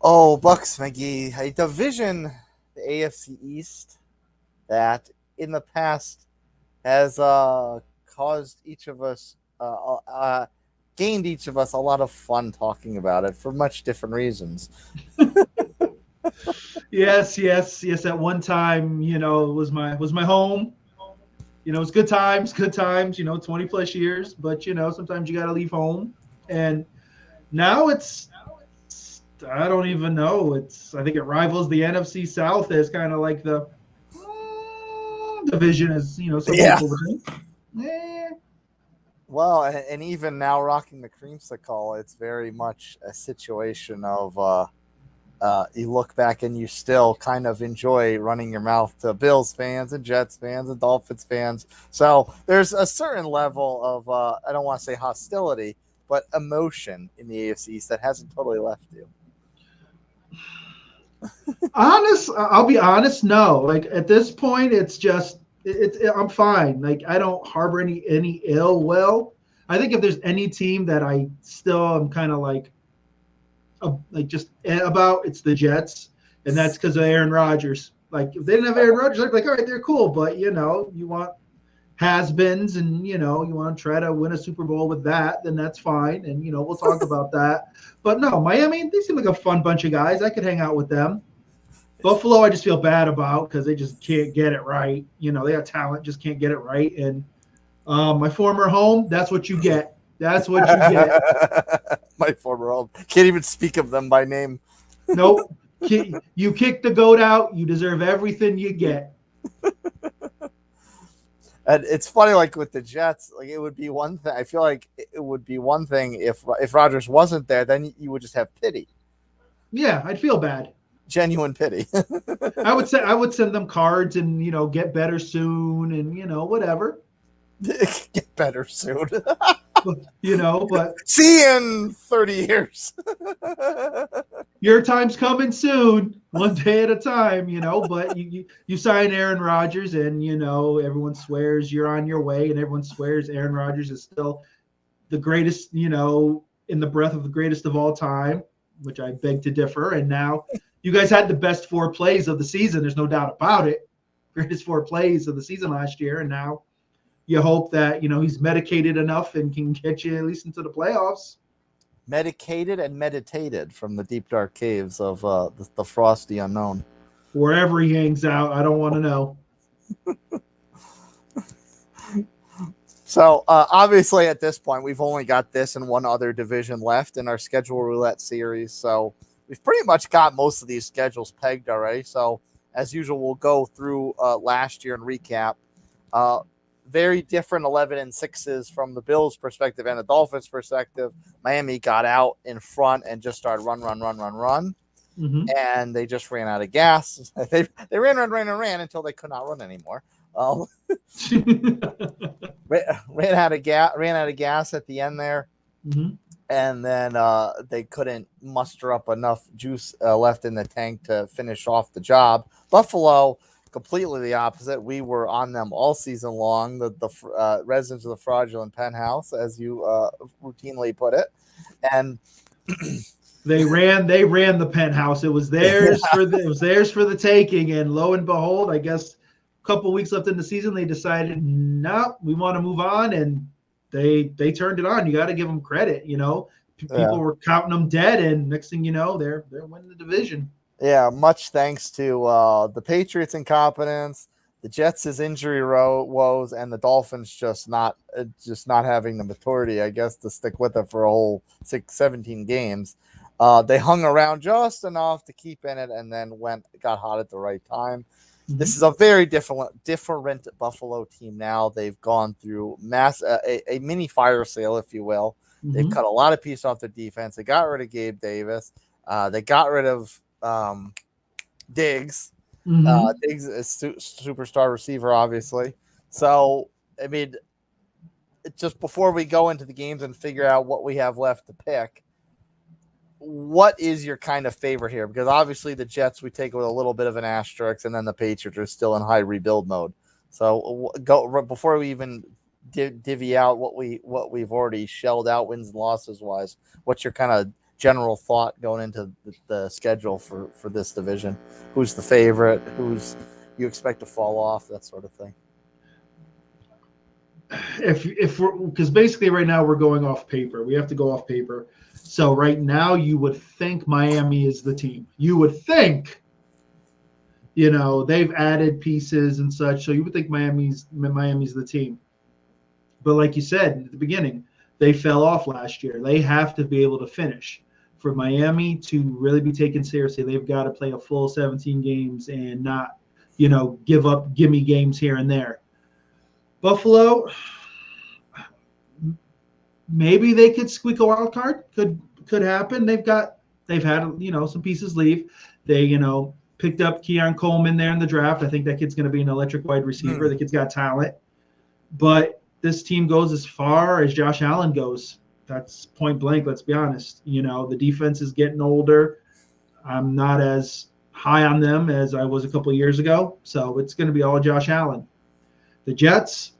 Oh, Bucks, McGee, a division, the AFC East, that in the past has caused each of us, gained each of us a lot of fun talking about it for much different reasons. Yes. At one time, it was my home. It's good times, good times. 20 plus years, but sometimes you got to leave home. And now I don't even know. I think it rivals the NFC South as kind of like the division, as some Yeah. people would think. Eh, Well, and even now rocking the creamsicle, it's very much a situation of you look back and you still kind of enjoy running your mouth to Bills fans and Jets fans and Dolphins fans. So there's a certain level of, I don't want to say hostility, but emotion in the AFC East that hasn't totally left you. I'll be honest. No, like at this point, it's just I'm fine. Like I don't harbor any ill will. I think if there's any team that I still am kind of like just about, it's the Jets, and that's because of Aaron Rodgers. Like if they didn't have Aaron Rodgers, I'd be like, all right, they're cool, but you want has-beens, and you want to try to win a Super Bowl with that, then that's fine, and we'll talk about that. But no, Miami, they seem like a fun bunch of guys. I could hang out with them. Buffalo, I just feel bad about because they just can't get it right. They got talent, just can't get it right. And my former home, that's what you get. That's what you get. My former home. Can't even speak of them by name. Nope. You kick the goat out, you deserve everything you get. And it's funny, like with the Jets, like it would be one thing. I feel like it would be one thing if Rodgers wasn't there, then you would just have pity, Yeah, I'd feel bad. genuine pity. I would send them cards and get better soon and whatever. Get better soon. But See you in 30 years. your time's coming soon, one day at a time, but you sign Aaron Rodgers, and everyone swears you're on your way, and everyone swears Aaron Rodgers is still the greatest, in the breath of the greatest of all time, which I beg to differ. And now you guys had the best 4 plays of the season, there's no doubt about it. Greatest 4 plays of the season last year, and now you hope that he's medicated enough and can get you at least into the playoffs. Medicated and meditated from the deep dark caves of the frosty unknown. Wherever he hangs out, I don't want to know. So obviously at this point, we've only got this and one other division left in our schedule roulette series. So we've pretty much got most of these schedules pegged already. So as usual, we'll go through last year and recap. Very different 11-6s from the Bills' perspective and the Dolphins' perspective. Miami got out in front and just started run. Mm-hmm. And they just ran out of gas. They ran until they could not run anymore. Ran out of gas at the end there. Mm-hmm. And then they couldn't muster up enough juice left in the tank to finish off the job. Buffalo, completely the opposite. We were on them all season long, the residents of the fraudulent penthouse, as you routinely put it. And they ran the penthouse. It was theirs for the taking. And lo and behold, I guess a couple weeks left in the season, they decided, no, we want to move on, and they turned it on. You got to give them credit. People were counting them dead, and next thing you know, they're winning the division. Yeah, much thanks to the Patriots' incompetence, the Jets' injury woes, and the Dolphins just not having the maturity, I guess, to stick with it for a whole 17 games. They hung around just enough to keep in it, and then got hot at the right time. Mm-hmm. This is a very different Buffalo team now. They've gone through a mini fire sale, if you will. Mm-hmm. They've cut a lot of pieces off their defense. They got rid of Gabe Davis. They got rid of Diggs. Mm-hmm. Diggs is superstar receiver, obviously. So, I mean, just before we go into the games and figure out what we have left to pick, what is your kind of favorite here? Because obviously the Jets we take with a little bit of an asterisk, and then the Patriots are still in high rebuild mode. So go before we even divvy out what we've already shelled out wins and losses wise. What's your kind of general thought going into the schedule for this division? Who's the favorite? Who's you expect to fall off? That sort of thing. If we're, because basically right now we're going off paper. We have to go off paper. So right now you would think Miami is the team. You would think, they've added pieces and such. So you would think Miami's the team. But like you said at the beginning, they fell off last year. They have to be able to finish. For Miami to really be taken seriously, they've got to play a full 17 games and not, give up gimme games here and there. Buffalo, maybe they could squeak a wild card. Could happen. They've had some pieces leave. They picked up Keon Coleman there in the draft. I think that kid's going to be an electric wide receiver. The kid's got talent, but this team goes as far as Josh Allen goes. That's point blank. Let's be honest. The defense is getting older. I'm not as high on them as I was a couple of years ago. So it's going to be all Josh Allen. The Jets,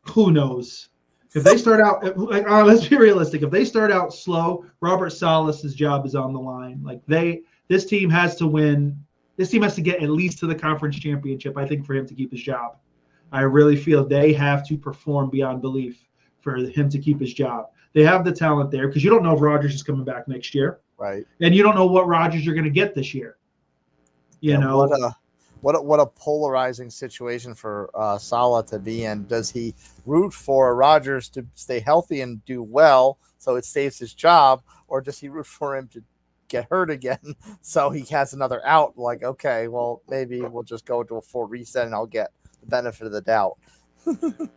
who knows? If they start out, let's be realistic. If they start out slow, Robert Salas's job is on the line. This team has to win. This team has to get at least to the conference championship, I think, for him to keep his job. I really feel they have to perform beyond belief for him to keep his job. They have the talent there because you don't know if Rodgers is coming back next year. Right. And you don't know what Rodgers you're going to get this year. What a polarizing situation for Saleh to be in. Does he root for Rodgers to stay healthy and do well so it saves his job, or does he root for him to get hurt again so he has another out? Like, okay, well, maybe we'll just go into a full reset and I'll get the benefit of the doubt.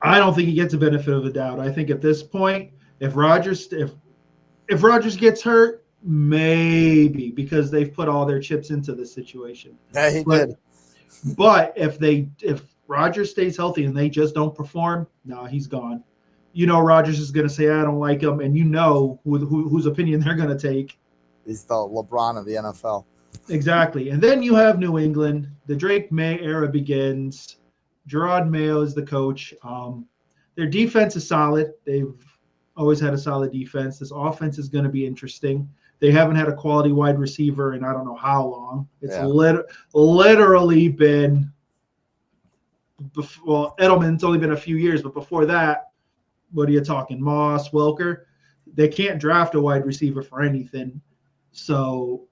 I don't think he gets the benefit of the doubt. I think at this point, if Rodgers gets hurt, maybe, because they've put all their chips into this situation. Yeah, he did. But if Rodgers stays healthy and they just don't perform, no, he's gone. Rodgers is going to say, I don't like him, and whose opinion they're going to take. He's the LeBron of the NFL. Exactly. And then you have New England. The Drake May era begins. Gerard Mayo is the coach. Their defense is solid. They've always had a solid defense. This offense is going to be interesting. They haven't had a quality wide receiver in I don't know how long. It's literally been – well, Edelman's only been a few years, but before that, what are you talking, Moss, Welker? They can't draft a wide receiver for anything. So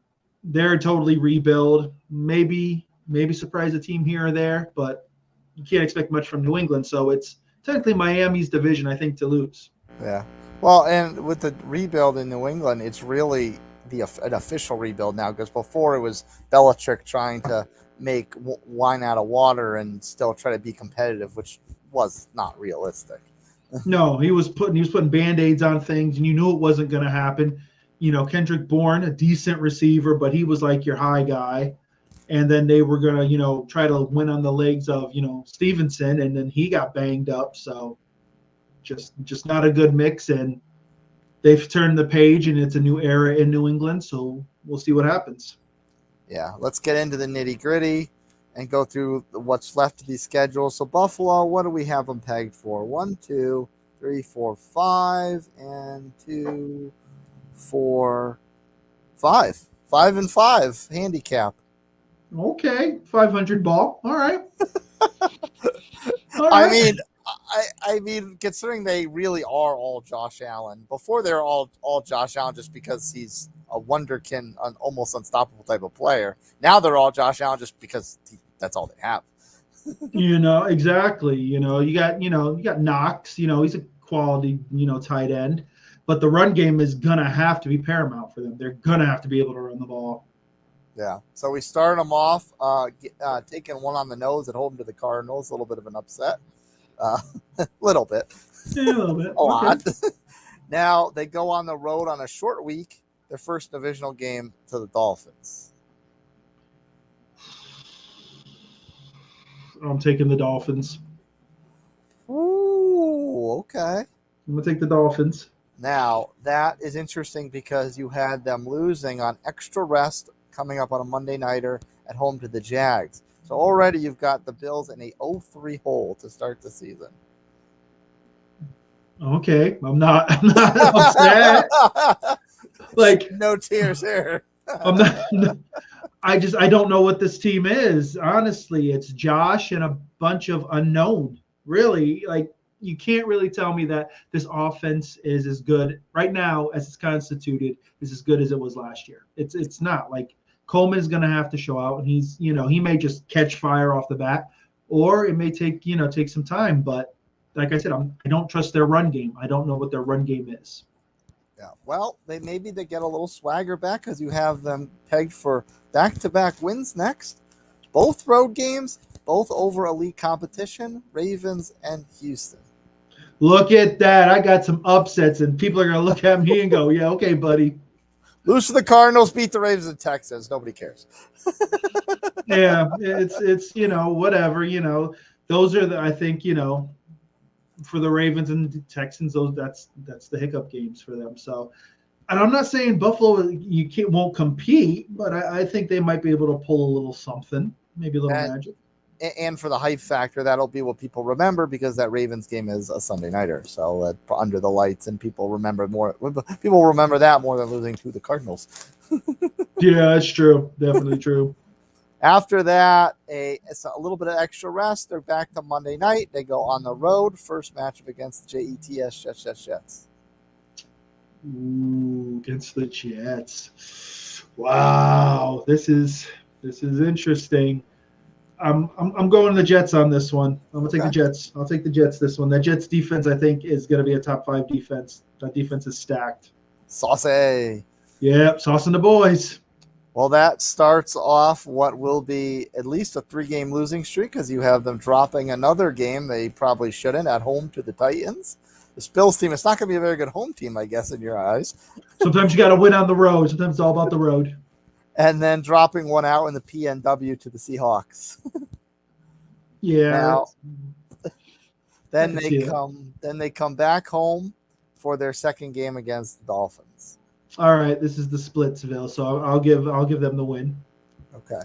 they're totally rebuild. Maybe surprise a team here or there, but you can't expect much from New England. So it's technically Miami's division, I think, to lose. Yeah. Well, and with the rebuild in New England, it's really an official rebuild now, because before it was Belichick trying to make wine out of water and still try to be competitive, which was not realistic. No, he was putting Band-Aids on things, and you knew it wasn't going to happen. Kendrick Bourne, a decent receiver, but he was like your high guy. And then they were going to, try to win on the legs of, Stevenson, and then he got banged up. So just not a good mix, and they've turned the page, and it's a new era in New England, so we'll see what happens. Yeah, let's get into the nitty-gritty and go through what's left of these schedules. So Buffalo, what do we have them pegged for? 1, 2, 3, 4, 5, and 2, 4, 5. 5-5 handicap. Okay, 500 ball. All right. I mean, considering they really are all Josh Allen. Before they're all Josh Allen just because he's a wonderkin, an almost unstoppable type of player. Now they're all Josh Allen just because that's all they have. Exactly. You got Knox. He's a quality, tight end. But the run game is gonna have to be paramount for them. They're gonna have to be able to run the ball. Yeah. So we started them off taking one on the nose at home to the Cardinals. A little bit of an upset. Little bit. Yeah, a little bit. A lot. Now they go on the road on a short week, their first divisional game to the Dolphins. I'm taking the Dolphins. Ooh, okay. I'm going to take the Dolphins. Now, that is interesting because you had them losing on extra rest coming up on a Monday nighter at home to the Jags. So already you've got the Bills in a 0-3 hole to start the season. Okay, I'm not upset. Like, No tears here. I'm not. I don't know what this team is. Honestly, it's Josh and a bunch of unknown. Really, like you can't really tell me that this offense is as good right now as it's constituted is as good as it was last year. It's not. Like Coleman is going to have to show out, and he's he may just catch fire off the bat, or it may take some time. But like I said, I don't trust their run game. I don't know what their run game is. Yeah. Well, maybe they get a little swagger back because you have them pegged for back-to-back wins next. Both road games, both over elite competition, Ravens and Houston. Look at that. I got some upsets, and people are going to look at me and go, yeah, okay, buddy. Lose to the Cardinals, beat the Ravens and Texans. Nobody cares. Yeah, it's whatever, those are I think, for the Ravens and Texans, that's the hiccup games for them. So, and I'm not saying Buffalo won't compete, but I think they might be able to pull a little something, maybe a little magic. And for the hype factor, that'll be what people remember because that Ravens game is a Sunday nighter. So under the lights, and people remember that more than losing to the Cardinals. Yeah, it's true. Definitely true. After that, it's a little bit of extra rest. They're back to Monday night. They go on the road. First matchup against the Jets. Ooh, against the Jets. Wow, this is interesting. I'm going the Jets on this one. I'm gonna take the Jets. I'll take the Jets this one. That Jets defense, I think, is gonna be a top 5 defense. That defense is stacked. Saucy. Yeah, saucing the boys. Well, that starts off what will be at least a 3-game losing streak because you have them dropping another game they probably shouldn't at home to the Titans. This Bills team, it's not going to be a very good home team, I guess, in your eyes. Sometimes you got to win on the road. Sometimes it's all about the road. And then dropping one out in the PNW to the Seahawks. Yeah. Now, then they come back home for their second game against the Dolphins. All right, this is the Splitsville, so I'll give them the win. Okay.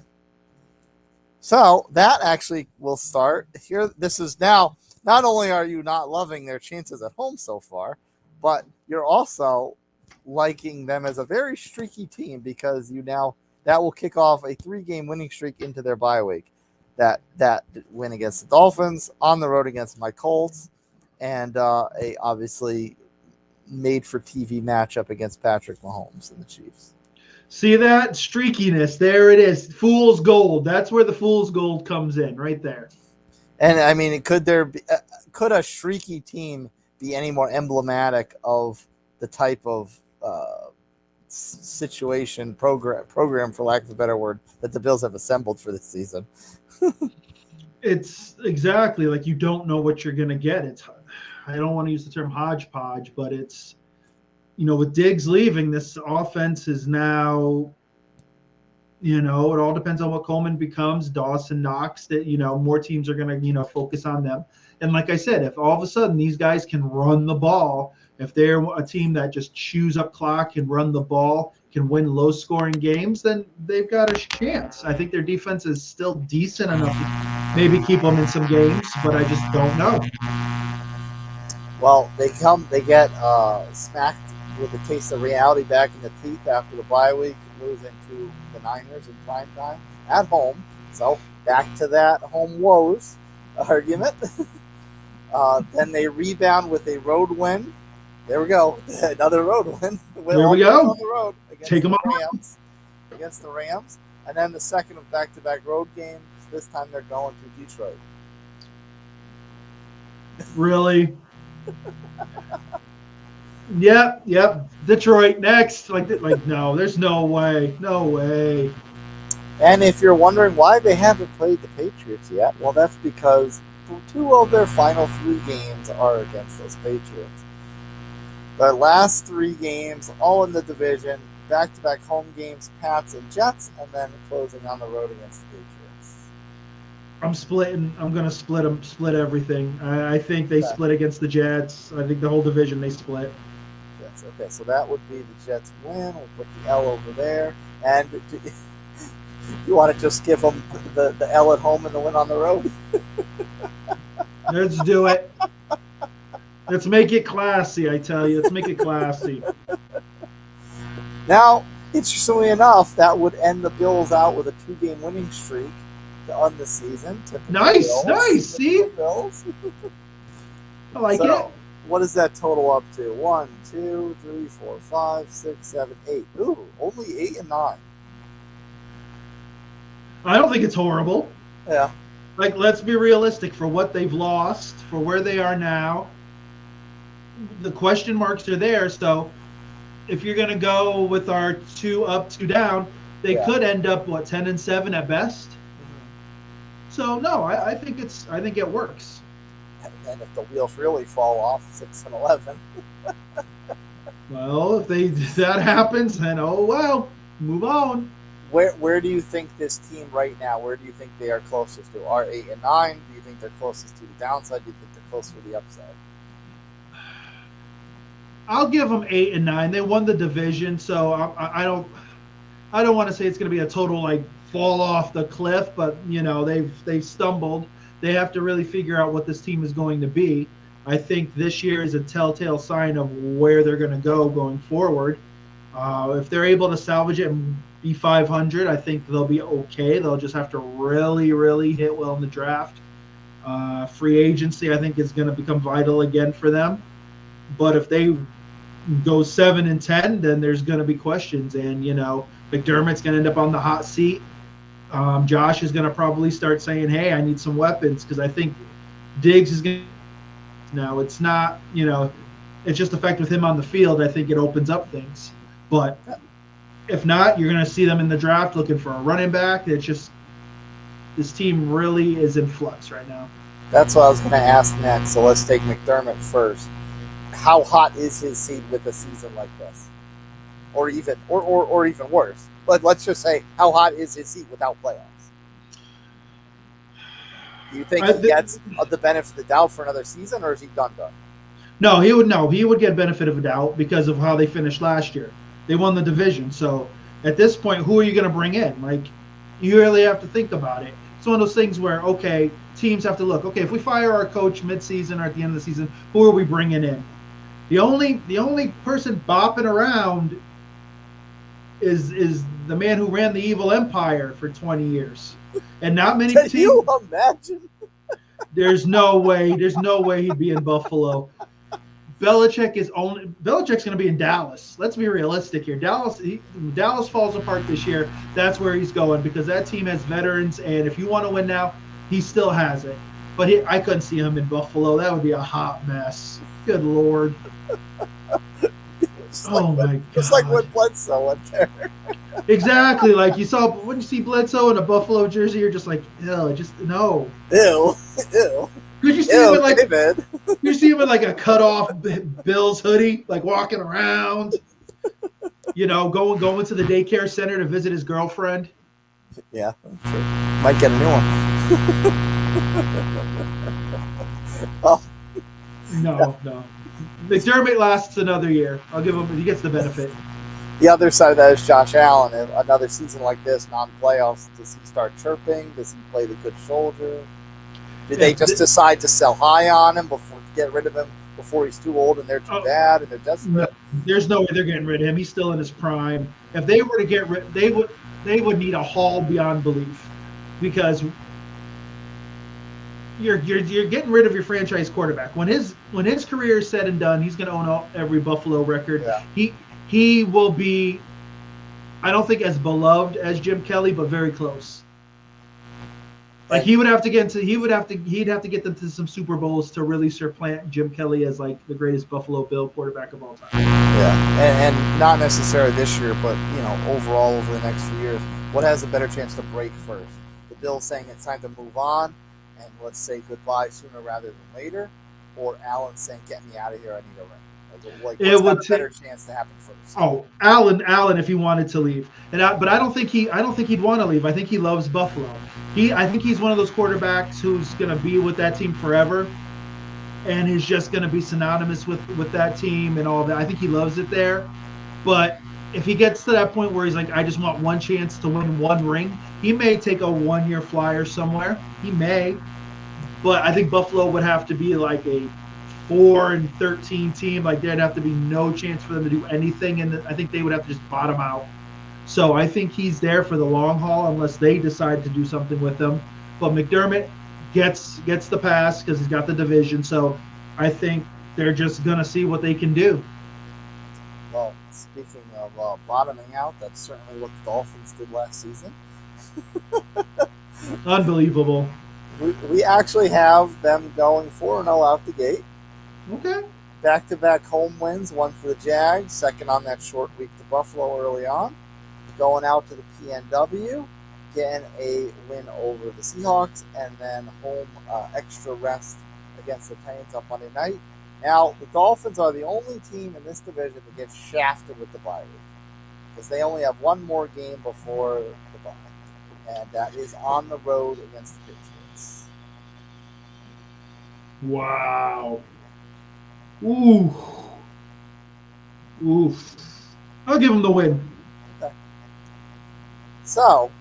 So that actually will start here. This is now. Not only are you not loving their chances at home so far, but you're also liking them as a very streaky team because that will kick off a 3-game winning streak into their bye week. That win against the Dolphins, on the road against my Colts, and a obviously made for TV matchup against Patrick Mahomes and the Chiefs. See that streakiness? There it is. Fool's gold. That's where the fool's gold comes in, right there. And I mean, could a streaky team be any more emblematic of the type of situation program, for lack of a better word, that the Bills have assembled for this season? It's exactly like you don't know what you're going to get. I don't want to use the term hodgepodge, but it's, with Diggs leaving, this offense is now, it all depends on what Coleman becomes, Dawson, Knox, that, more teams are going to, focus on them. And like I said, if all of a sudden these guys can run the ball, if they're a team that just chews up clock and run the ball, can win low-scoring games, then they've got a chance. I think their defense is still decent enough to maybe keep them in some games, but I just don't know. Well, they get smacked with a taste of reality back in the teeth after the bye week, losing to the Niners in prime time at home. So back to that home woes argument. Then they rebound with a road win. There we go, another road win. There we go. On the road against the Rams, and then the second of back-to-back road games. This time they're going to Detroit. Really? Yep. Detroit next. Like no, there's no way. And if you're wondering why they haven't played the Patriots yet, well, that's because 2 of their final 3 games are against those Patriots. The last 3 games, all in the division, back-to-back home games, Pats and Jets, and then closing on the road against the Patriots. I'm splitting. I'm going to split them, split everything. I think they split against the Jets. I think the whole division they split. Jets. Okay, so that would be the Jets win. We'll put the L over there. And you want to just give them the L at home and the win on the road? Let's do it. Let's make it classy, I tell you. Let's make it classy. Now, interestingly enough, that would end the Bills out with a 2-game winning streak to end the season. Nice. See? Bills. I like it. What is that total up to? 1, 2, 3, 4, 5, 6, 7, 8. Ooh, only 8 and 9. I don't think it's horrible. Yeah. Like, let's be realistic for what they've lost, for where they are now. The question marks are there. So if you're going to go with our 2 up, 2 down, they could end up, 10-7 at best. So no, I think it works. And if the wheels really fall off, 6-11. Well, if that happens, then move on. Where do you think this team right now? Where do you think they are closest to? Are 8 and 9? Do you think they're closest to the downside? Do you think they're closer to the upside? I'll give them 8 and 9. They won the division, so I don't want to say it's going to be a total fall off the cliff, but they've stumbled. They have to really figure out what this team is going to be. I think this year is a telltale sign of where they're going to go going forward. If they're able to salvage it and be 500, I think they'll be okay. They'll just have to really, really hit well in the draft. Free agency, I think, is going to become vital again for them. But if they go 7-10, then there's going to be questions. And, McDermott's going to end up on the hot seat. Josh is going to probably start saying, hey, I need some weapons, because I think Diggs is going to – now, it's not, it's just the fact with him on the field, I think it opens up things. But if not, you're going to see them in the draft looking for a running back. It's just this team really is in flux right now. That's what I was going to ask next. So let's take McDermott first. How hot is his seat with a season like this? Or even worse. But let's just say, how hot is his seat without playoffs? Do you think he gets the benefit of the doubt for another season, or is he done? No, he would get benefit of a doubt because of how they finished last year. They won the division. So at this point, who are you going to bring in? You really have to think about it. It's one of those things where, okay, teams have to look, okay, if we fire our coach mid-season or at the end of the season, who are we bringing in? The only person bopping around is the man who ran the evil empire for 20 years. And not many teams. Can you imagine? There's no way he'd be in Buffalo. Belichick's going to be in Dallas. Let's be realistic here. Dallas falls apart this year. That's where he's going, because that team has veterans, and if you want to win now, he still has it. But I couldn't see him in Buffalo. That would be a hot mess. Good Lord. My God. It's like when Bledsoe went there. Exactly. When you see Bledsoe in a Buffalo jersey, you're just like, ew, just no. Ew. Could you see him in you see him in a cut off Bills hoodie, walking around, going to the daycare center to visit his girlfriend. Yeah, sure. Might get a new one. Oh. No. McDermott lasts another year. I'll give him. He gets the benefit. The other side of that is Josh Allen. Another season like this, non-playoffs, does he start chirping? Does he play the good soldier? Did they just decide to sell high on him get rid of him before he's too old and they're too bad and they're desperate? No, there's no way they're getting rid of him. He's still in his prime. If they were to get rid, they would need a haul beyond belief, because you're getting rid of your franchise quarterback. When his career is said and done, he's going to own every Buffalo record. Yeah. He will be, I don't think as beloved as Jim Kelly, but very close. He'd have to get them to some Super Bowls to really supplant Jim Kelly as the greatest Buffalo Bill quarterback of all time. Yeah, and not necessarily this year, but overall over the next few years, what has a better chance to break first? The Bills saying it's time to move on and let's say goodbye sooner rather than later, or Allen saying get me out of here, I need a ring. What's got a better chance to happen first? Oh, Allen, if he wanted to leave, but I don't think he'd want to leave. I think he loves Buffalo. I think he's one of those quarterbacks who's going to be with that team forever, and is just going to be synonymous with that team and all that. I think he loves it there. But if he gets to that point where he's like, I just want one chance to win one ring, he may take a 1-year flyer somewhere. He may, but I think Buffalo would have to be a 4-13 team. Like there'd have to be no chance for them to do anything, and I think they would have to just bottom out. So I think he's there for the long haul unless they decide to do something with him. But McDermott gets the pass because he's got the division. So I think they're just gonna see what they can do. Well, speaking of bottoming out, that's certainly what the Dolphins did last season. Unbelievable. We actually have them going 4-0 out the gate. Okay. Back-to-back home wins, one for the Jags, second on that short week to Buffalo early on. Going out to the PNW, getting a win over the Seahawks, and then home extra rest against the Titans on Monday night. Now, the Dolphins are the only team in this division that gets shafted with the bye week because they only have one more game before the bye, and that is on the road against the Patriots. Wow. Ooh. Oof. I'll give them the win. Okay. So,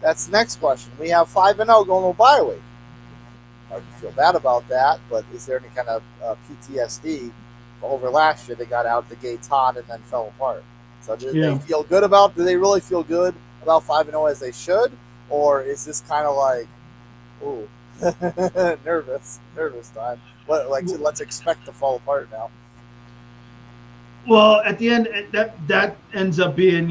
that's the next question. We have 5-0 going to a bye week. Hard to feel bad about that, but is there any kind of PTSD over last year? They got out the gates hot and then fell apart. So do they feel good about? Do they really feel good about 5-0 as they should, or is this kind of like, ooh, nervous time? Let's expect to fall apart now. Well, at the end, that ends up being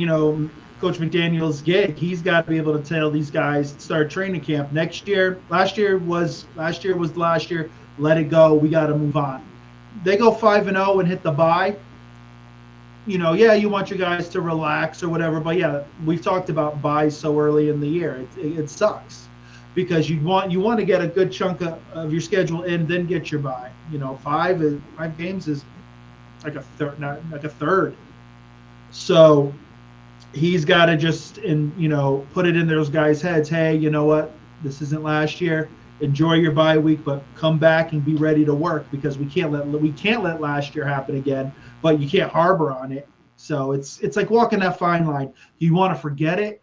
Coach McDaniel's gig. He's got to be able to tell these guys start training camp next year. Last year was last year. Let it go. We got to move on. They go 5-0 and hit the bye. You want your guys to relax or whatever, but yeah, we've talked about buys so early in the year. It sucks because you want to get a good chunk of your schedule in, then get your bye. 5 games is like a third, not like a third. So he's got to just put it in those guys' heads. Hey, you know what? This isn't last year. Enjoy your bye week, but come back and be ready to work because we can't let last year happen again. But you can't harbor on it. So it's like walking that fine line. You want to forget it,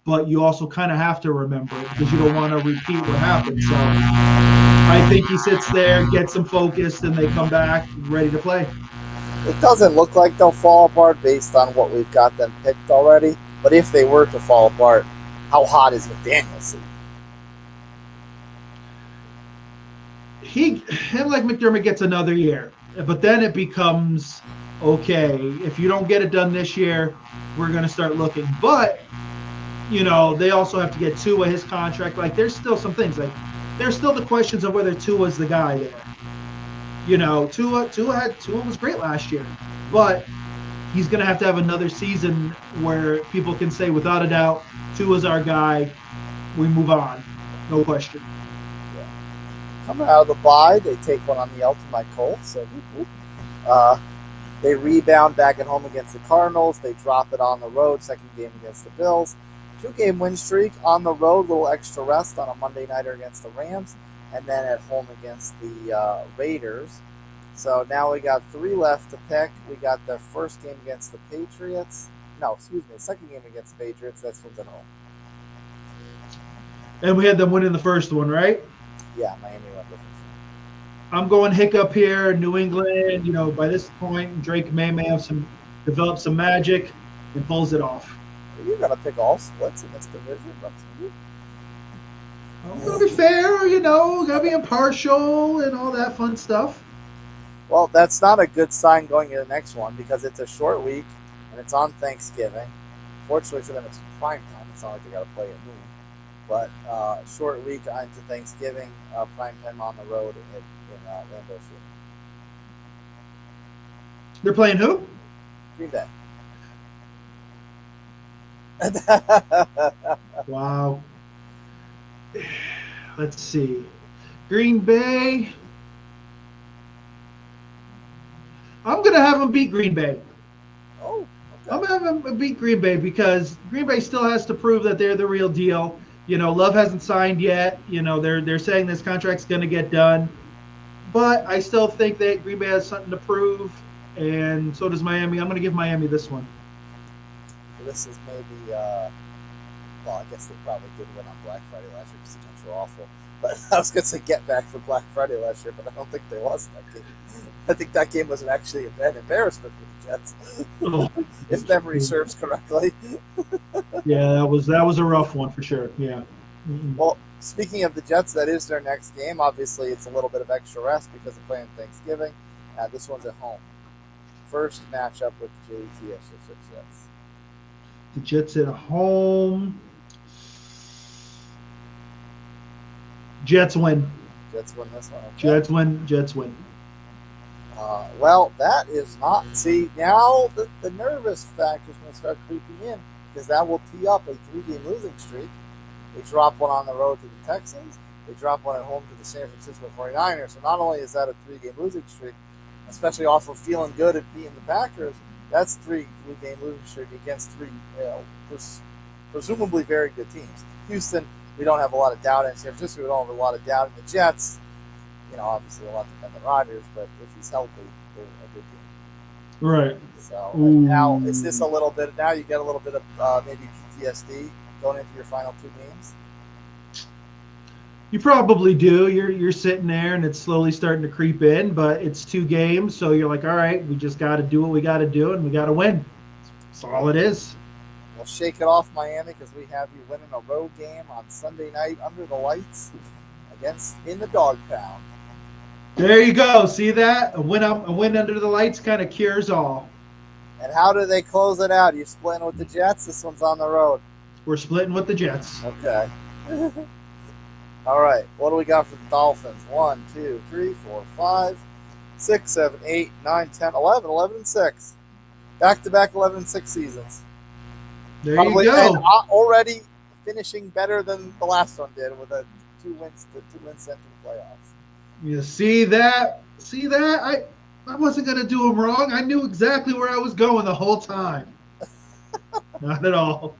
but you also kind of have to remember it because you don't want to repeat what happened. So I think he sits there, gets them focused, and they come back ready to play. It doesn't look like they'll fall apart based on what we've got them picked already. But if they were to fall apart, how hot is McDaniel's seat? Him like McDermott gets another year, but then it becomes okay. If you don't get it done this year, we're going to start looking. But they also have to get Tua his contract. Like there's still some things like there's still the questions of whether Tua's the guy there. Tua was great last year, but he's going to have another season where people can say without a doubt, Tua's our guy. We move on, no question. Yeah. Coming out of the bye, they take one on the Ultimate Colts. So they rebound back at home against the Cardinals. They drop it on the road, second game against the Bills. 2-game win streak on the road, little extra rest on a Monday nighter against the Rams. And then at home against the Raiders. So now we got 3 left to pick. We got the first game against the Patriots. The second game against the Patriots. That's one's at home. And we had them winning the first one, right? Yeah, Miami won the first one. I'm going hiccup here, New England. By this point, Drake may have develop some magic and pulls it off. You're gonna pick all splits in this division, I'm going to be fair, going to be impartial and all that fun stuff. Well, that's not a good sign going into the next one because it's a short week and it's on Thanksgiving. Fortunately for them, it's prime time. It's not like they got to play at noon. But short week into Thanksgiving, prime time on the road in Lambeau Field. They're playing who? Green Bay. Wow. Let's see. Green Bay. I'm going to have them beat Green Bay. Oh, okay. I'm going to have them beat Green Bay because Green Bay still has to prove that they're the real deal. Love hasn't signed yet. They're saying this contract's going to get done. But I still think that Green Bay has something to prove, and so does Miami. I'm going to give Miami this one. This is maybe Well, I guess they probably did win on Black Friday last year because the Jets were awful. But I was going to say get back for Black Friday last year, but I don't think they lost that game. I think that game was actually an embarrassment for the Jets, Oh, if memory serves correctly. yeah, that was a rough one for sure. Yeah. Mm-mm. Well, speaking of the Jets, that is their next game. Obviously, it's a little bit of extra rest because they're playing Thanksgiving. This one's at home. First matchup with JTS Jets. The Jets at home. Jets win. Jets win this one. Okay. Jets win. Jets win. Well, that is not. See, now the nervous factor is going to start creeping in because that will tee up a 3-game losing streak. They drop one on the road to the Texans. They drop one at home to the San Francisco 49ers. So not only is that a 3-game losing streak, especially off of feeling good at beating the Packers, that's 3-game losing streak against three presumably very good teams. Houston, we don't have a lot of doubt in. San Francisco, we don't have a lot of doubt in. The Jets, obviously a lot depends on Rodgers, but if he's healthy, they're a good team. Right. So now, is this a little bit? Now you get a little bit of maybe PTSD going into your final 2 games. You probably do. You're sitting there, and it's slowly starting to creep in. But it's 2 games, so you're like, all right, we just got to do what we got to do, and we got to win. That's all it is. Well, shake it off, Miami, because we have you winning a road game on Sunday night under the lights in the dog pound. There you go. See that? A win under the lights kind of cures all. And how do they close it out? Are you splitting with the Jets? This one's on the road. We're splitting with the Jets. Okay. All right. What do we got for the Dolphins? 1, 2, 3, 4, 5, 6, 7, 8, 9, 10, 11. 11 and 6. Back-to-back 11 and 6 seasons. There you go. And already finishing better than the last one did with a 2 wins sent to the playoffs. You see that? I wasn't going to do them wrong. I knew exactly where I was going the whole time. Not at all.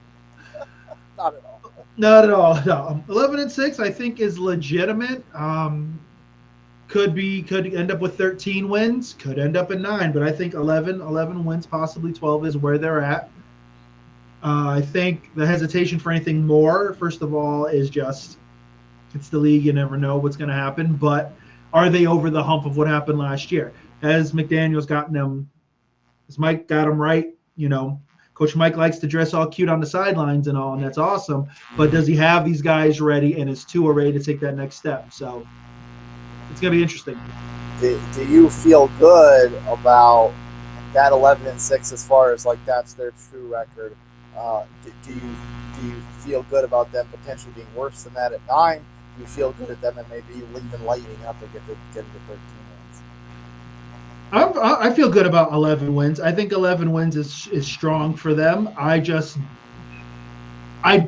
Not at all. Not at all. No. 11 and 6, I think, is legitimate. Could end up with 13 wins. Could end up at 9, but I think 11 wins, possibly 12 is where they're at. I think the hesitation for anything more, first of all, is just it's the league. You never know what's going to happen. But are they over the hump of what happened last year? Has McDaniels gotten them? Has Mike got them right? Coach Mike likes to dress all cute on the sidelines and all, and that's awesome. But does he have these guys ready, and is Tua ready to take that next step? So it's going to be interesting. Do you feel good about that 11 and 6 as far as that's their true record? Do you feel good about them potentially being worse than that at 9? Do you feel good at them and maybe even lightening up and getting to 13 wins? I feel good about 11 wins. I think 11 wins is strong for them. I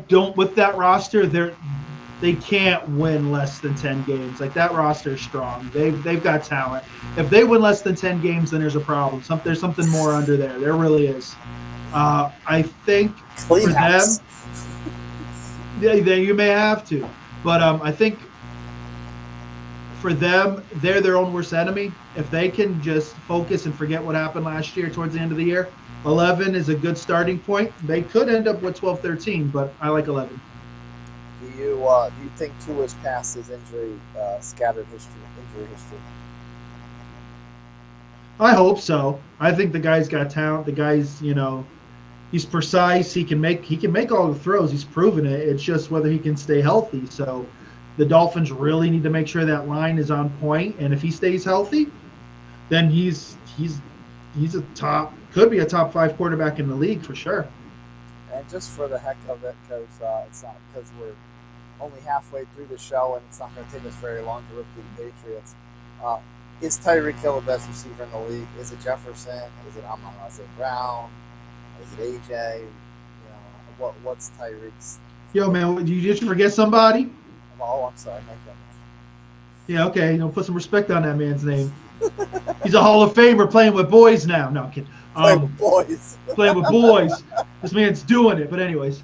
don't, with that roster, they can't win less than 10 games. That roster is strong. They've got talent. If they win less than 10 games, then there's a problem. There's something more under there. There really is. I think for them, you may have to, but I think for them, they're their own worst enemy. If they can just focus and forget what happened last year towards the end of the year, 11 is a good starting point. They could end up with 12, 13, but I like 11. Do you think Tua's past his injury injury history? I hope so. I think the guy's got talent. The guy's, he's precise. He can make all the throws. He's proven it. It's just whether he can stay healthy. So the Dolphins really need to make sure that line is on point. And if he stays healthy, then he's could be a top 5 quarterback in the league for sure. And just for the heck of it, because we're only halfway through the show and it's not going to take us very long to rip through the Patriots. Is Tyreek Hill the best receiver in the league? Is it Jefferson? Is it Amon-Ra Brown? Is it AJ? What's Tyreek's? Yo, man, did you just forget somebody? Oh, I'm sorry. My goodness. Yeah, okay. Put some respect on that man's name. He's a Hall of Famer playing with boys now. No, I'm kidding. Playing with boys. Playing with boys. This man's doing it. But anyways,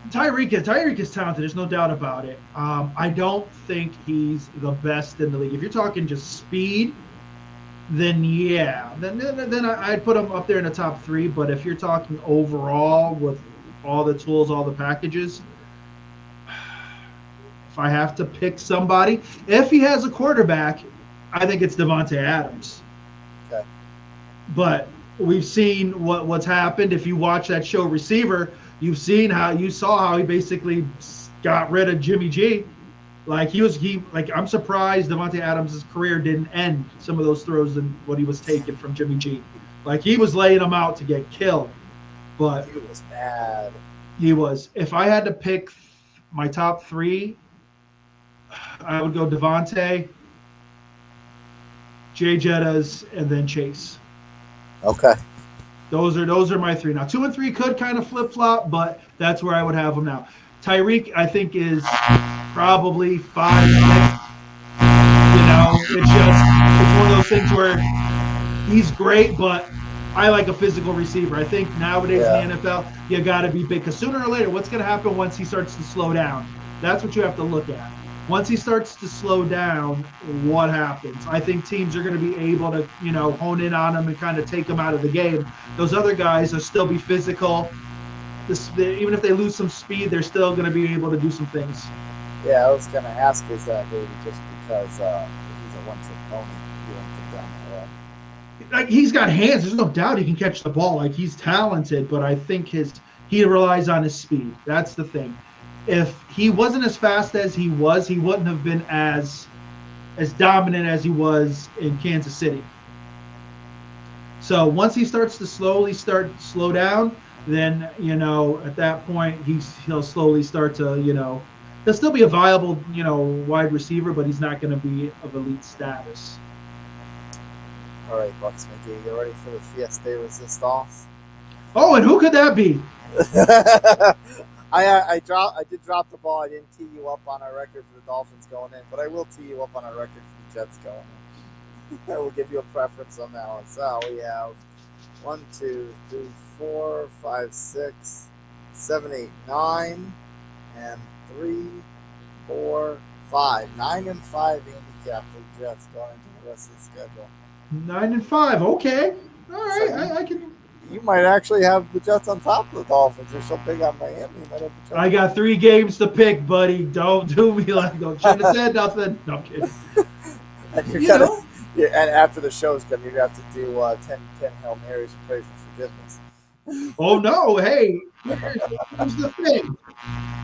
Tyreek is talented. There's no doubt about it. I don't think he's the best in the league. If you're talking just speed, then yeah. Then I'd put him up there in the top 3. But if you're talking overall with all the tools, all the packages. If I have to pick somebody, if he has a quarterback, I think it's Davante Adams. Okay. But we've seen what's happened. If you watch that show Receiver, you saw how he basically got rid of Jimmy G. Like I'm surprised Davante Adams' career didn't end some of those throws and what he was taking from Jimmy G. Like he was laying them out to get killed. But he was mad. He was. If I had to pick my top 3, I would go Davante, Jay Jettas, and then Chase. Okay. Those are my 3. Now 2 and 3 could kind of flip flop, but that's where I would have them now. Tyreek, I think, is probably 5, 6. It's one of those things where he's great, but I like a physical receiver. I think nowadays in the NFL, you got to be big, because sooner or later, what's going to happen once he starts to slow down? That's what you have to look at. Once he starts to slow down, what happens? I think teams are going to be able to, hone in on him and kind of take him out of the game. Those other guys will still be physical. Even if they lose some speed, they're still going to be able to do some things. Yeah, I was going to ask, is that maybe just because he's a one-trick pony? You don't think down the road? Like, he's got hands. There's no doubt he can catch the ball. Like, he's talented, but I think he relies on his speed. That's the thing. If he wasn't as fast as he was, he wouldn't have been as dominant as he was in Kansas City. So once he starts to slow down, then, at that point, he'll slowly start to, he'll still be a viable, wide receiver, but he's not going to be of elite status. All right, Bucks McGee, you ready for the Fiesta Resistance? Oh, and who could that be? I did drop the ball. I didn't tee you up on our record for the Dolphins going in, but I will tee you up on our record for the Jets going in. I will give you a preference on that one. So we have 1, 2, 3, 4, 5, 6, 7, 8, 9, and 3, 4, 5. 9 and 5 handicap for the Jets going into the rest of the schedule. 9 and 5. Okay. All right. So I can. You might actually have the Jets on top of the Dolphins. You're so big on Miami. You might have the Jets. I got 3 games to pick, buddy. Don't do me like don't. Shouldn't have said nothing. No, I'm kidding. And and after the show's done, you're gonna have to do 10 Hail Marys and pray for forgiveness. Oh no! Hey, here's the thing.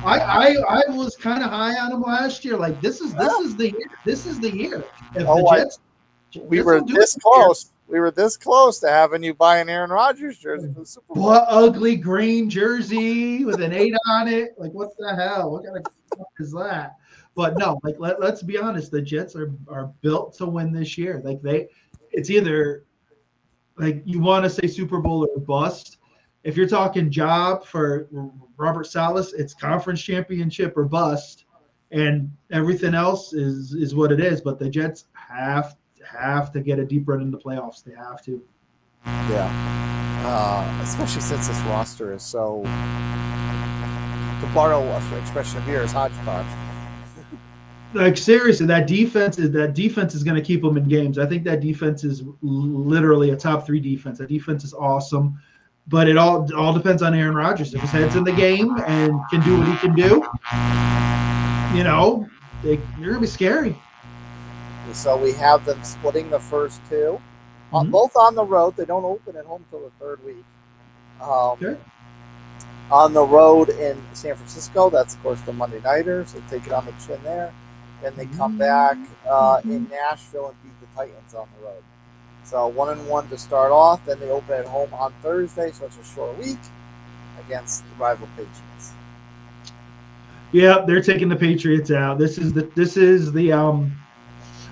I was kind of high on him last year. Like this is the year. This is the year. If the Jets, we were this close. We were this close to having you buy an Aaron Rodgers jersey for the Super Bowl. What ugly green jersey with an 8 on it? Like what the hell? What kind of fuck is that? But no, like let's be honest. The Jets are built to win this year. Like it's either like you want to say Super Bowl or bust. If you're talking job for Robert Salas, it's conference championship or bust, and everything else is what it is. But the Jets have to get a deep run in the playoffs. They have to. Yeah. Especially since this roster is so, to borrow an expression of yours, hodgepodge. Like seriously, that defense is going to keep them in games. I think that defense is literally a top 3 defense. That defense is awesome, but it all depends on Aaron Rodgers. If his head's in the game and can do what he can do, they're going to be scary. So we have them splitting the first 2, both on the road. They don't open at home until the 3rd week. Okay. On the road in San Francisco, that's of course the Monday Nighters. They take it on the chin there. Then they come back in Nashville and beat the Titans on the road. So 1-1 to start off. Then they open at home on Thursday, so it's a short week against the rival Patriots. Yeah, they're taking the Patriots out. This is the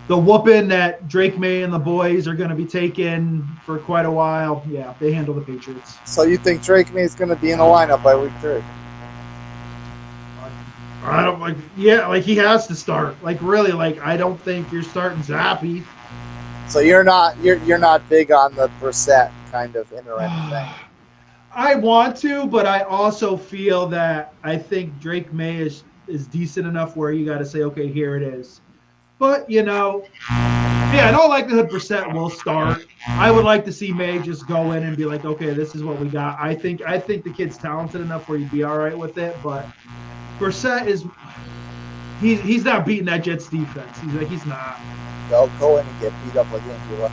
whooping that Drake May and the boys are going to be taking for quite a while. Yeah, they handle the Patriots. So you think Drake May is going to be in the lineup by week 3? I don't like. Yeah, like he has to start. Like really, like I don't think you're starting Zappy. So you're not big on the Brissett kind of interim thing. I want to, but I also feel that I think Drake May is decent enough where you got to say, okay, here it is. But Yeah, in all likelihood, Brissett will start. I would like to see May just go in and be like, okay, this is what we got. I think the kid's talented enough where he'd be all right with it, but Brissett is he's not beating that Jets defense. He's not. They'll go in and get beat up like Andrew Luck.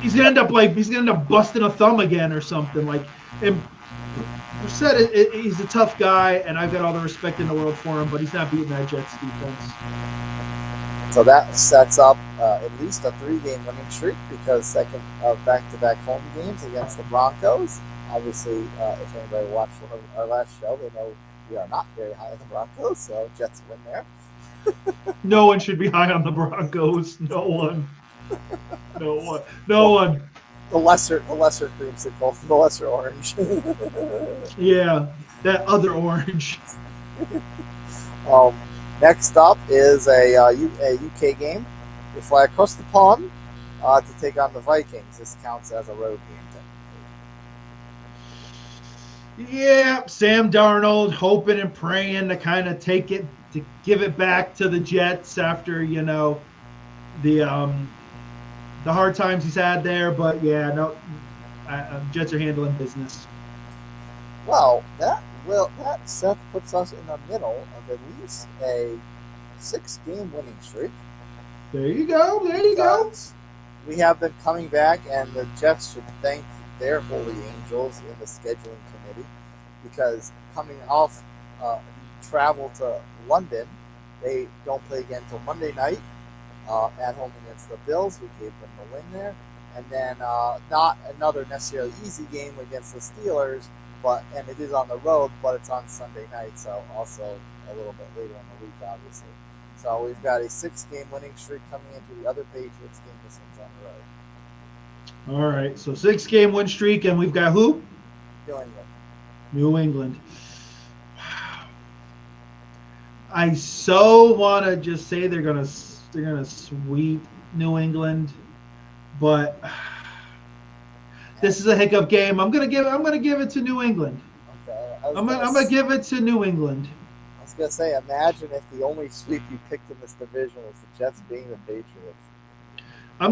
He's gonna end up busting a thumb again or something like. And Brissett, he's a tough guy, and I've got all the respect in the world for him, but he's not beating that Jets defense. So that sets up at least a 3-game winning streak because second of back-to-back home games against the Broncos. Obviously, if anybody watched one of our last show, they know we are not very high on the Broncos, so Jets win there. No one should be high on the Broncos. No one. No one. The lesser creamsicle, the lesser orange. Yeah, that other orange. Next up is a UK game. You fly across the pond to take on the Vikings. This counts as a road game. Yeah, Sam Darnold hoping and praying to kind of give it back to the Jets after the hard times he's had there. But yeah, no, Jets are handling business. Well, that Seth puts us in the middle of at least a 6-game winning streak. There you go. We have been coming back, and the Jets should thank their holy angels in the scheduling committee because coming off travel to London, they don't play again until Monday night at home against the Bills. We gave them the win there. And then not another necessarily easy game against the Steelers, and it is on the road, but it's on Sunday night, so also a little bit later in the week, obviously. So we've got a 6-game winning streak coming into the other Patriots game. This one's on the road. All right, so 6-game win streak, and we've got who? New England. Wow. I so want to just say they're gonna sweep New England, but this is a hiccup game. I'm gonna give it to New England. Okay. I'm gonna give it to New England. I was gonna say, imagine if the only sweep you picked in this division was the Jets being the Patriots. I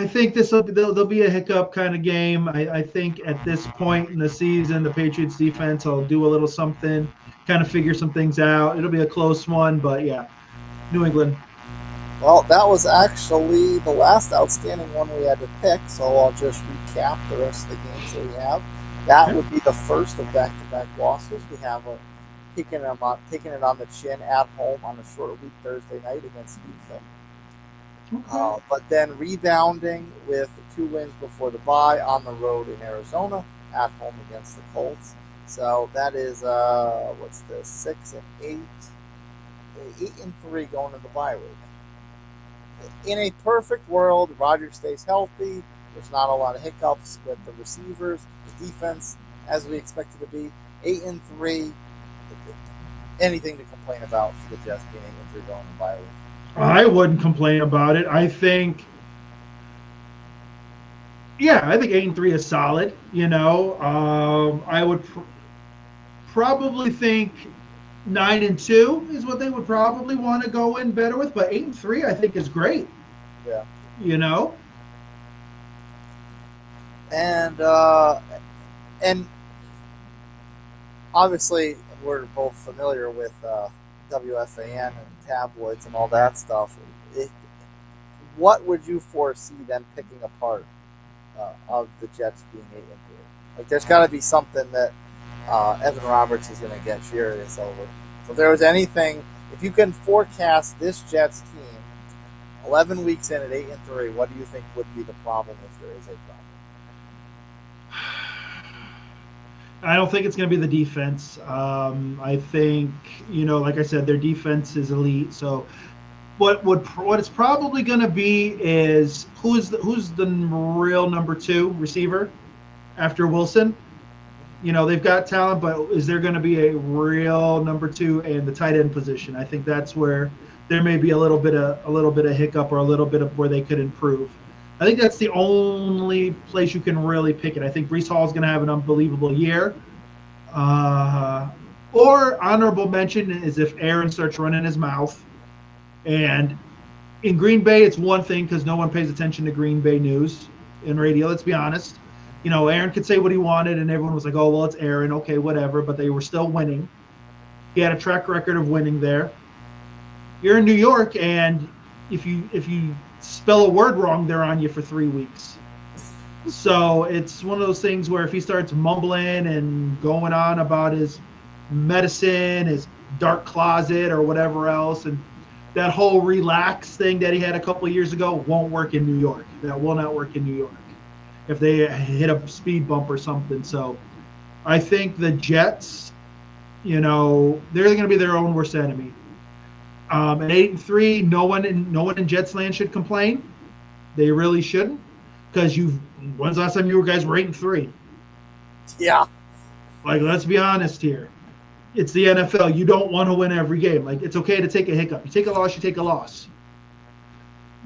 think there'll be a hiccup kind of game. I think at this point in the season, the Patriots defense will do a little something, kind of figure some things out. It'll be a close one, but yeah, New England. Well, that was actually the last outstanding one we had to pick, so I'll just recap the rest of the games that we have. That would be the first of back-to-back losses. We have taking it on the chin at home on a short week Thursday night against Houston. Okay. But then rebounding with 2 wins before the bye on the road in Arizona, at home against the Colts. So that is 6 and 8, 8 and 3 going to the bye week. In a perfect world, Rodgers stays healthy. There's not a lot of hiccups with the receivers, the defense, as we expect it to be. 8 and 3. Anything to complain about for the Jets being 8 and 3 going to the bye week? I wouldn't complain about it. I think 8 and 3 is solid. I would probably think 9 and 2 is what they would probably want to go in better with, but 8 and 3 I think is great. Yeah. And obviously we're both familiar with WFAN and tabloids and all that stuff. What would you foresee them picking apart of the Jets being 8 and 3? Like, there's got to be something that Evan Roberts is going to get furious over. So if there was anything, if you can forecast this Jets team 11 weeks in at 8 and 3, what do you think would be the problem if there is a problem? I don't think it's going to be the defense. I think, like I said, their defense is elite. So what it's probably going to be is who's the real number 2 receiver after Wilson? They've got talent, but is there going to be a real number 2 in the tight end position? I think that's where there may be a little bit of hiccup or a little bit of where they could improve. I think that's the only place you can really pick it. I think Breece Hall is going to have an unbelievable year. Or honorable mention is if Aaron starts running his mouth and in Green Bay, it's one thing because no one pays attention to Green Bay news and radio. Let's be honest. Aaron could say what he wanted, and everyone was like, "Oh, well, it's Aaron. Okay, whatever." But they were still winning. He had a track record of winning there. You're in New York, and if you spell a word wrong, they're on you for 3 weeks. So it's one of those things where if he starts mumbling and going on about his medicine, his dark closet, or whatever else, and that whole relax thing that he had a couple of years ago won't work in New York. That will not work in New York if they hit a speed bump or something. So I think the Jets, they're going to be their own worst enemy. At 8-3, no one in Jets land should complain. They really shouldn't, because when's the last time you guys were 8-3? Yeah. Like, let's be honest here. It's the NFL. You don't want to win every game. Like, it's okay to take a hiccup. You take a loss, you take a loss.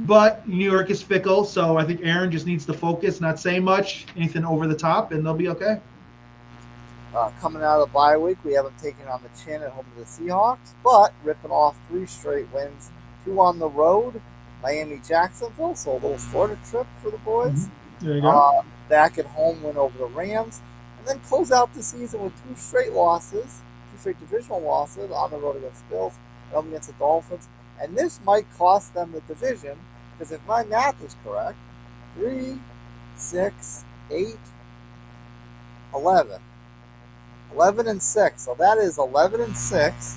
But New York is fickle, so I think Aaron just needs to focus, not say much, anything over the top, and they'll be okay. Coming out of the bye week, we haven't taken on the chin at home to the Seahawks, but ripping off 3 straight wins, 2 on the road, Miami, Jacksonville, so a little Florida trip for the boys. Mm-hmm. There you go. Back at home, win over the Rams, and then close out the season with 2 straight losses, 2 straight divisional losses on the road against the Bills, and home against the Dolphins. And this might cost them the division, because if my math is correct, 3, 6, 8, 11. 11-6. So that is 11-6.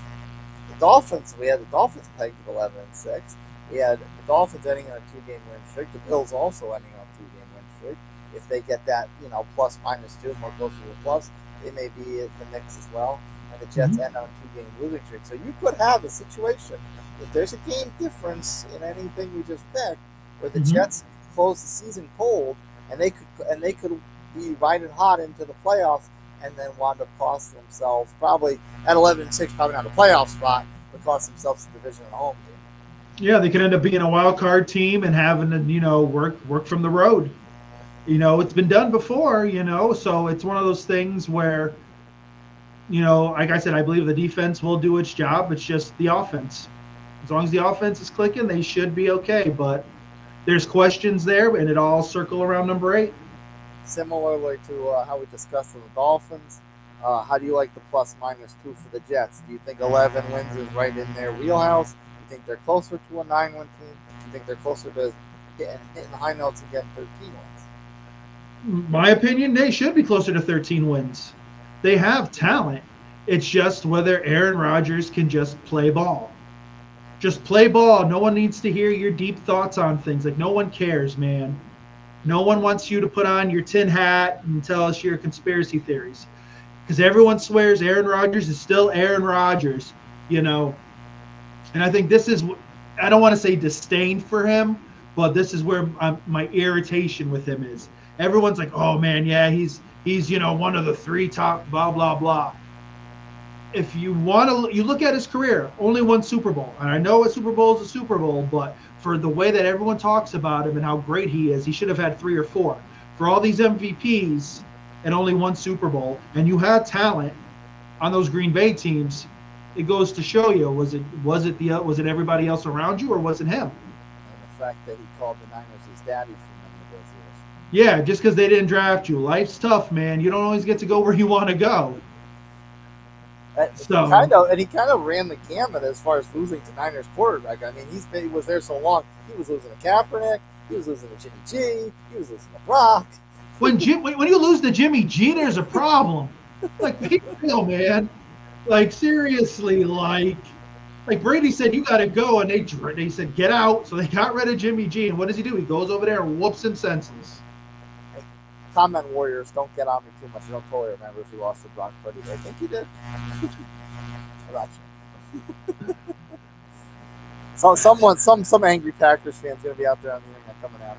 The Dolphins, we had the Dolphins pegged at 11-6. We had the Dolphins ending on a 2-game win streak. The Bills also ending on a 2-game win streak. If they get that, plus minus 2, more closer to the plus, they may be in the mix as well. And the Jets end on a 2-game losing streak. So you could have a situation, if there's a game difference in anything we just picked, where the Jets close the season cold, and they could be riding hot into the playoffs, and then wound up costing themselves probably at 11-6, probably not a playoff spot, but cost themselves the division at home game. Yeah, they could end up being a wild card team and having to work from the road. It's been done before. So it's one of those things where, like I said, I believe the defense will do its job. It's just the offense. As long as the offense is clicking, they should be okay. But there's questions there, and it all circle around number 8. Similarly to how we discussed with the Dolphins, how do you like the plus minus 2 for the Jets? Do you think 11 wins is right in their wheelhouse? Do you think they're closer to a 9-win team? Do you think they're closer to hitting the high notes and getting 13 wins? My opinion, they should be closer to 13 wins. They have talent. It's just whether Aaron Rodgers can just play ball. Just play ball. No one needs to hear your deep thoughts on things. Like, no one cares, man. No one wants you to put on your tin hat and tell us your conspiracy theories, because everyone swears Aaron Rodgers is still Aaron Rodgers, And I think this is, I don't want to say disdain for him, but this is where my irritation with him is. Everyone's like, oh man, yeah, he's one of the 3 top blah blah blah. If you want to, you look at his career, only 1 Super Bowl, and I know a Super Bowl is a Super Bowl, but for the way that everyone talks about him and how great he is, he should have had 3 or 4. For all these MVPs and only 1 Super Bowl, and you had talent on those Green Bay teams, it goes to show you, was it everybody else around you, or was it him? And the fact that he called the Niners his daddy for many of those years. Yeah, just because they didn't draft you. Life's tough, man. You don't always get to go where you want to go. He kind of ran the gamut as far as losing to Niners quarterback. I mean, he was there so long. He was losing to Kaepernick. He was losing to Jimmy G. He was losing to Brock. When you lose to Jimmy G, there's a problem. Like, be real, man. Like, seriously, like Brady said, you got to go, and they said, get out. So they got rid of Jimmy G, and what does he do? He goes over there and whoops him senseless. Comment warriors, don't get on me too much. I don't totally remember if he lost to Brock Purdy, but I think he did. I'm not sure. Some angry Packers fans going to be out there on the internet coming out.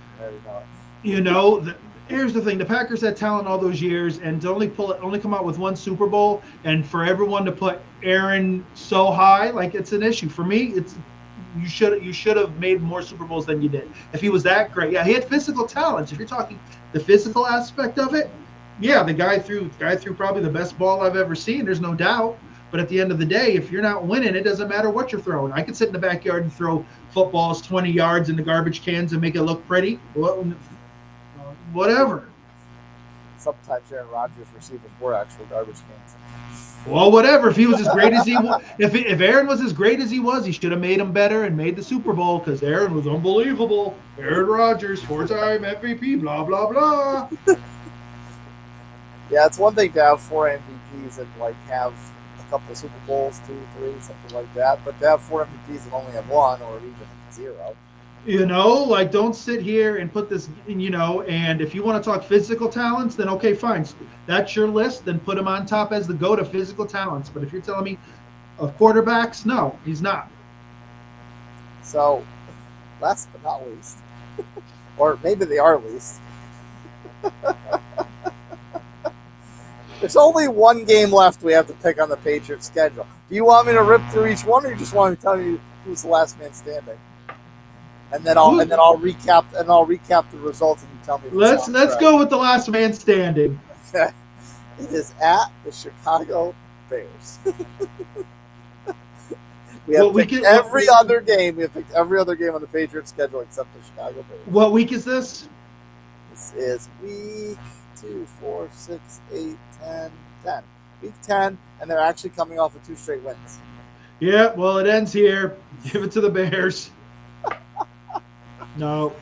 I know it. Here's the thing: the Packers had talent all those years, and to only come out with 1 Super Bowl, and for everyone to put Aaron so high, like, it's an issue for me. It's you should have made more Super Bowls than you did. If he was that great, yeah, he had physical talents. If you're talking the physical aspect of it, yeah, the guy threw probably the best ball I've ever seen. There's no doubt. But at the end of the day, if you're not winning, it doesn't matter what you're throwing. I could sit in the backyard and throw footballs 20 yards in the garbage cans and make it look pretty. Whatever. Sometimes Aaron Rodgers receivers were actual garbage cans. Well, whatever. If he was as great as he was, if Aaron was as great as he was, he should have made him better and made the Super Bowl because Aaron was unbelievable. Aaron Rodgers, 4-time MVP, blah, blah, blah. Yeah, it's one thing to have 4 MVPs and like have a couple of Super Bowls, 2, 3, something like that. But to have 4 MVPs and only have 1 or even 0. Like don't sit here and put this, and if you want to talk physical talents, then okay, fine. That's your list, then put him on top as the GOAT of physical talents. But if you're telling me of quarterbacks, no, he's not. So, last but not least, or maybe they are least, there's only one game left we have to pick on the Patriots schedule. Do you want me to rip through each one, or you just want me to tell you who's the last man standing? And then I'll recap the results and you tell me. Let's go with the last man standing. It is at the Chicago Bears. We have picked every other game. We have picked every other game on the Patriots schedule except the Chicago Bears. What week is this? This is week 2, 4, 6, 8, 10, 10. Week 10, and they're actually coming off of 2 straight wins. Yeah, well, it ends here. Give it to the Bears. No.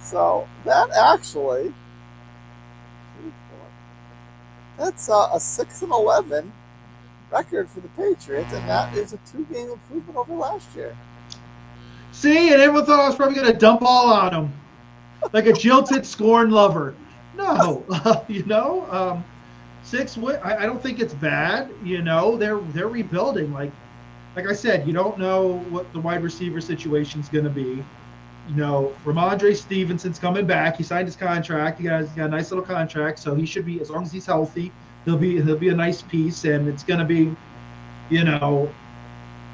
So that actually, that's a 6-11 record for the Patriots, and that is a 2-game improvement over last year. See, and everyone thought I was probably going to dump all on them, like a jilted, scorned lover. No, 6 wins. I don't think it's bad. They're rebuilding. Like I said, you don't know what the wide receiver situation is going to be. Ramondre Stevenson's coming back. He signed his contract. He got a nice little contract, so he should be, as long as he's healthy, he'll be a nice piece. And it's going to be,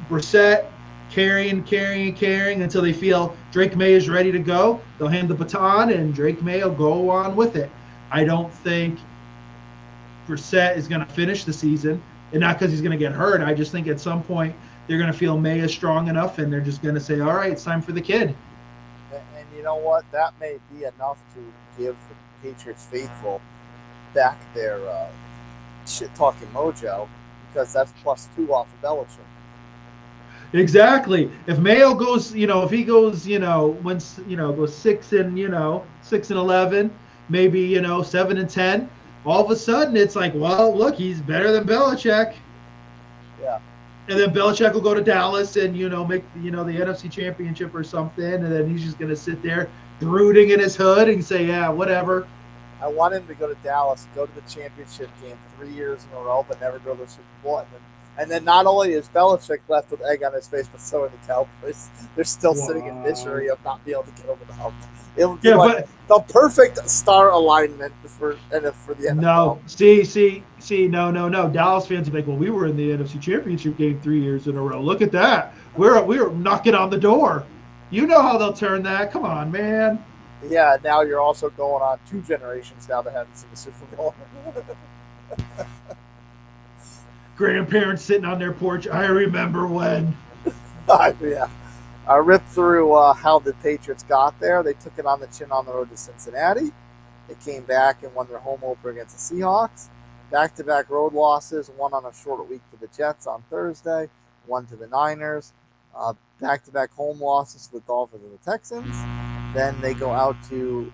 Brissett carrying until they feel Drake May is ready to go. They'll hand the baton, and Drake May will go on with it. I don't think Brissett is going to finish the season, and not because he's going to get hurt. I just think at some point they're going to feel May is strong enough, and they're just going to say, all right, it's time for the kid. And you know what? That may be enough to give the Patriots faithful back their shit-talking mojo, because that's +2 off of Belichick. Exactly. If Mayo goes, if he goes, goes 6-11, maybe 7-10, all of a sudden it's like, well, look, he's better than Belichick. Yeah. And then Belichick will go to Dallas and, make, the NFC Championship or something. And then he's just going to sit there brooding in his hood and say, yeah, whatever. I want him to go to Dallas, go to the championship game 3 years in a row, but never go to the Super Bowl. And then not only is Belichick left with egg on his face, but so are the Cowboys. They're still sitting in misery of not being able to get over the hump. It would be the perfect star alignment for the NFL. No, no. Dallas fans are like, well, we were in the NFC Championship game 3 years in a row. Look at that. We're knocking on the door. You know how they'll turn that. Come on, man. Yeah, now you're also going on 2 generations now that haven't seen the Super Bowl. Grandparents sitting on their porch. I remember when. Yeah. I ripped through how the Patriots got there. They took it on the chin on the road to Cincinnati. They came back and won their home opener against the Seahawks. Back-to-back road losses, one on a short week to the Jets on Thursday, one to the Niners. Back-to-back home losses to the Dolphins and the Texans. Then they go out to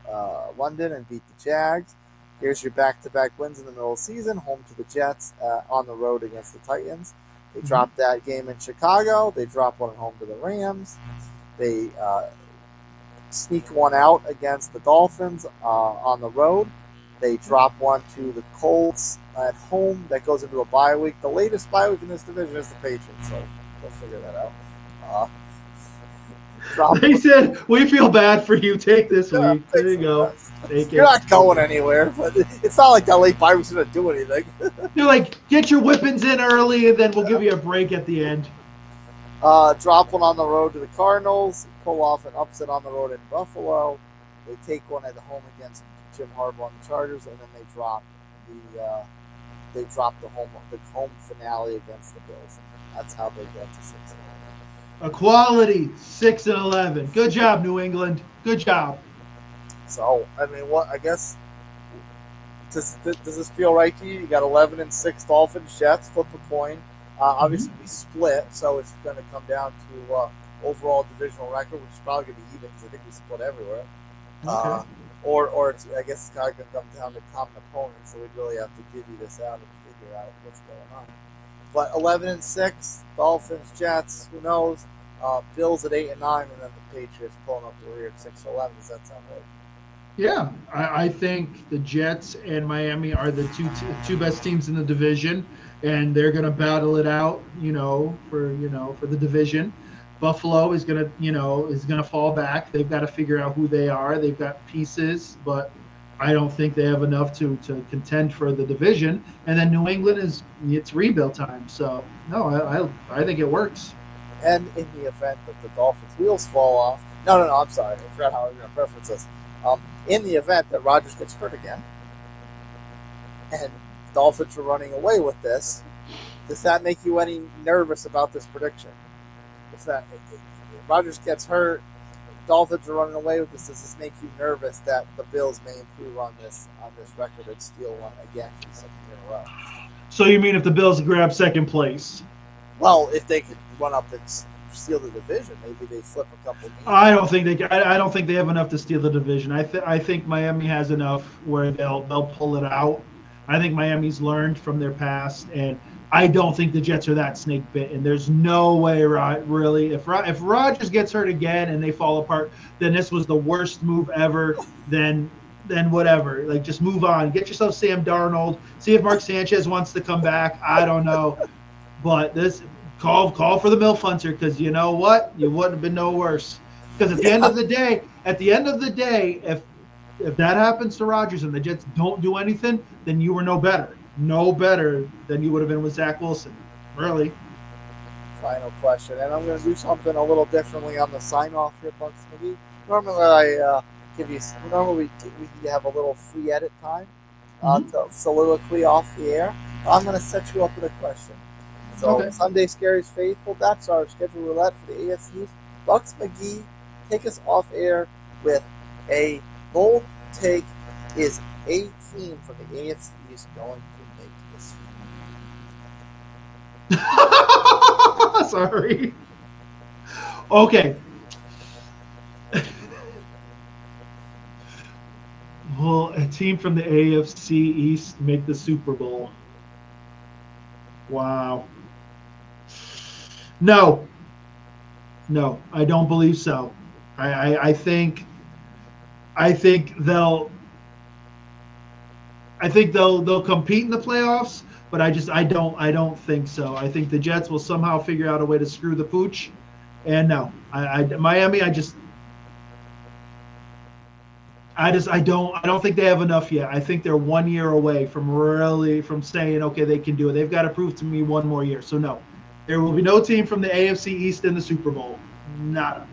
London and beat the Jags. Here's your back-to-back wins in the middle of the season, home to the Jets, on the road against the Titans. They dropped that game in Chicago. They dropped one at home to the Rams. They sneak one out against the Dolphins on the road. They drop one to the Colts at home. That goes into a bye week. The latest bye week in this division is the Patriots, so we'll figure that out. They said, we feel bad for you. Take this week. There you go. You're not going anywhere, but it's not like that late bye week's going to do anything. They're like, get your whippings in early, and then we'll give you a break at the end. Drop one on the road to the Cardinals. Pull off an upset on the road in Buffalo. They take one at the home against Jim Harbaugh and the Chargers, and then they drop they drop the home finale against the Bills. That's how they get to 6-11. Equality, 6-11. Good job, New England. Good job. So I mean, what I guess does this feel right to you? You got 11-6 Dolphins, Jets. Flip a coin. Obviously, we split, so it's going to come down to overall divisional record, which is probably going to be even because I think we split everywhere. Okay. Or it's, I guess it's kind of going to come down to common opponents, so we'd really have to divvy this out and figure out what's going on. But 11-6, Dolphins, Jets, who knows? Bills at 8-9, and then the Patriots pulling up the rear at 6-11. Does that sound right? Yeah, I think the Jets and Miami are the two best teams in the division, and they're going to battle it out, for the division. Buffalo is going to fall back. They've got to figure out who they are. They've got pieces, but I don't think they have enough to contend for the division. And then New England it's rebuild time. So no, I think it works. And in the event that the Dolphins' wheels fall off, no, I'm sorry, I forgot how I was going to preference this. In the event that Rodgers gets hurt again, and the Dolphins are running away with this, does that make you any nervous about this prediction? If Rodgers gets hurt, Dolphins are running away with this, does this make you nervous that the Bills may improve on this record and steal one again for the second year in a row? So you mean if the Bills grab second place? Well, if they could run up and steal the division, maybe they flip a couple games. I don't think they have enough to steal the division. I think Miami has enough where they'll pull it out. I think Miami's learned from their past, and I don't think the Jets are that snake bit. And there's no way, really, if Rodgers gets hurt again and they fall apart, then this was the worst move ever. Then whatever, like just move on. Get yourself Sam Darnold. See if Mark Sanchez wants to come back. I don't know, but this. Call for the MILF Hunter, because you know what? You wouldn't have been no worse. Because at the end of the day, if that happens to Rodgers and the Jets don't do anything, then you were no better than you would have been with Zach Wilson. Really. Final question, and I'm going to do something a little differently on the sign-off here, Bucks McGee. Normally we have a little free edit time to soliloquy off the air. I'm going to set you up with a question. So okay. Sunday Scaries faithful, that's our scheduled roulette for the AFC East. Bucks McGee, take us off air with a bold take. Is a team from the AFC East going to make this? Sorry. Okay. Will a team from the AFC East make the Super Bowl? Wow. No, I don't believe so. I think they'll compete in the playoffs, but I don't think so. I think the Jets will somehow figure out a way to screw the pooch. And no, Miami, I don't think they have enough yet. I think they're 1 year away from saying, okay, they can do it. They've got to prove to me one more year. So no, there will be no team from the AFC East in the Super Bowl. Nada.